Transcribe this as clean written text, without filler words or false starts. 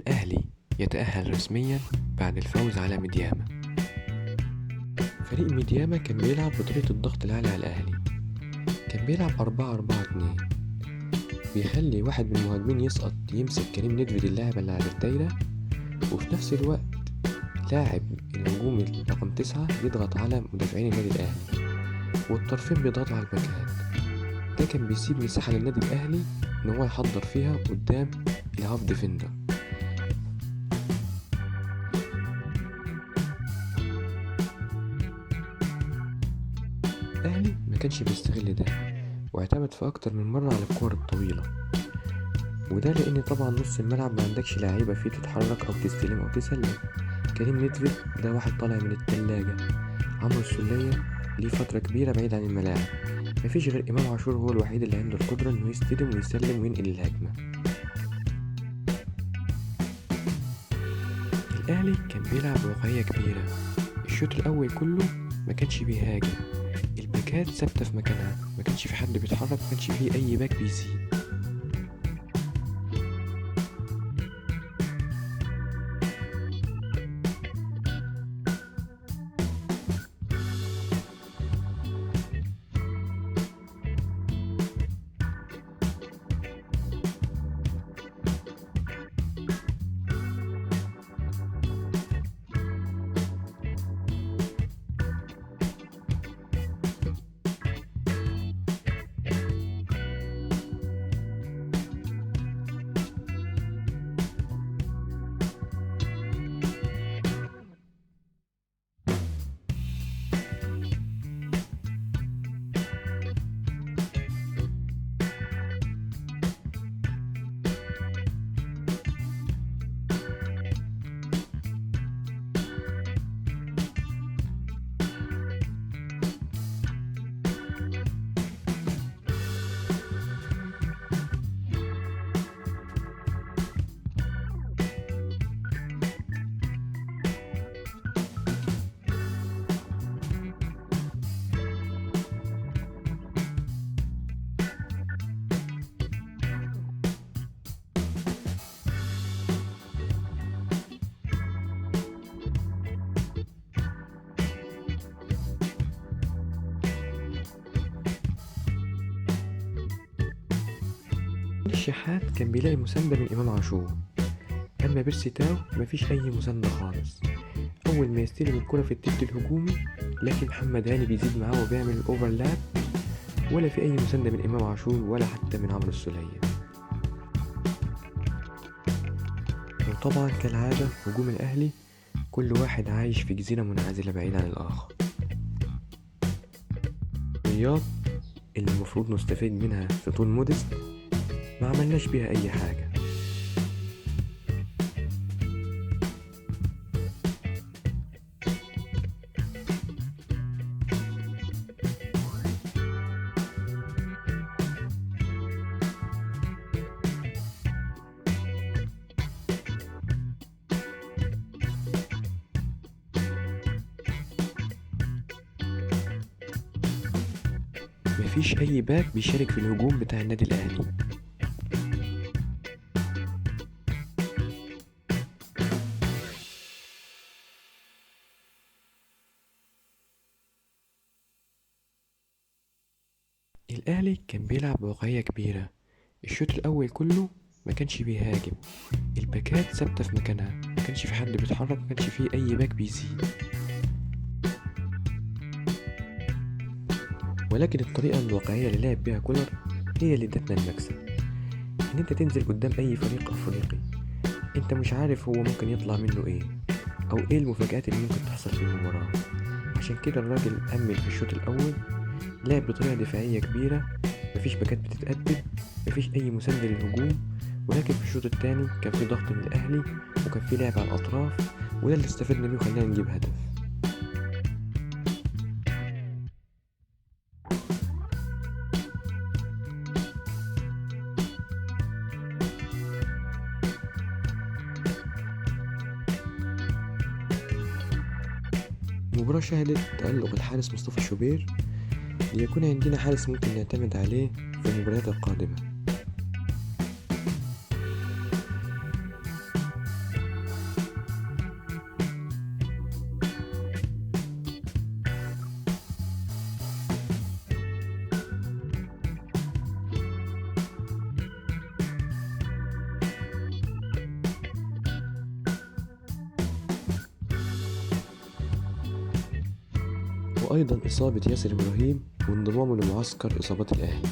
الأهلي يتأهل رسميا بعد الفوز على ميدياما. فريق ميدياما كان بيلعب بطريقة الضغط العالي على الأهلي، كان بيلعب 4-4-2، بيخلي واحد من المهاجمين يسقط يمسك كريم نيدفيد اللاعب اللي على الدايرة، وفي نفس الوقت لاعب الهجوم رقم 9 يضغط على مدافعين النادي الأهلي، والطرفين بيضغطوا على الباكات. ده كان بيسيب مساحة للنادي الأهلي إن هو يحضر فيها قدام الهاف ديفندر. الأهلي ما كانش بيستغل ده، واعتمد في أكتر من مرة على الكور الطويلة، وده لأن طبعا نص الملعب ما عندكش لعيبة فيه تتحرك أو تستلم أو تسلم. كريم نيدفيد ده واحد طالع من التلاجة، عمرو السولية ليه فترة كبيرة بعيد عن الملاعب، مفيش غير إمام عاشور هو الوحيد اللي عنده القدرة إنه يستلم ويسلم وينقل الهجمة. الأهلي كان بيلعب بواقعية كبيرة، الشوط الأول كله ما كانش بيهاجم، الباكات ثابتة في مكانها، ما كانش في حد بيتحرك، ما كانش فيه أي باك بيزيد. الشحات كان بيلاقي مساندة من إمام عاشور، أما بيرسي تاو مفيش أي مساندة خالص. أول ما يستلم الكرة في التلت الهجومي لكن محمد هاني بيزيد معاه وبيعمل الأوفرلاب، ولا في أي مساندة من إمام عاشور ولا حتى من عمرو السولية. وطبعا كالعادة هجوم الأهلي كل واحد عايش في جزيرة منعزلة بعيد عن الآخر. رياض اللي المفروض نستفيد منها في طول مودست ما عملناش بيها أي حاجة. مفيش أي باك بيشارك في الهجوم بتاع النادي الأهلي. الأهلي كان بيلعب بواقعية كبيرة، الشوط الأول كله ما كانش بيهاجم، الباكات ثابتة في مكانها، ما كانش في حد بيتحرك، ما كانش فيه أي باك بيزيد. ولكن الطريقة الواقعية اللي لعب بيها كولر هي اللي ادتنا المكسب. إن أنت تنزل قدام أي فريق أفريقي أنت مش عارف هو ممكن يطلع منه إيه، أو إيه المفاجآت اللي ممكن تحصل في المباراة. عشان كده الراجل أمن في الشوط الأول، لعب بطريقة دفاعية كبيرة، مفيش باكات بتتقدم، مفيش أي مساندة للهجوم. ولكن في الشوط التاني كان في ضغط من الأهلي وكان في لعب على الأطراف، وده اللي استفدنا بيه وخلانا نجيب هدف. المباراة شهدت تألق الحارس مصطفى شوبير ليكون عندنا حارس ممكن نعتمد عليه في المباريات القادمة. وأيضا إصابة ياسر إبراهيم وانضمامه لمعسكر إصابات الأهلي.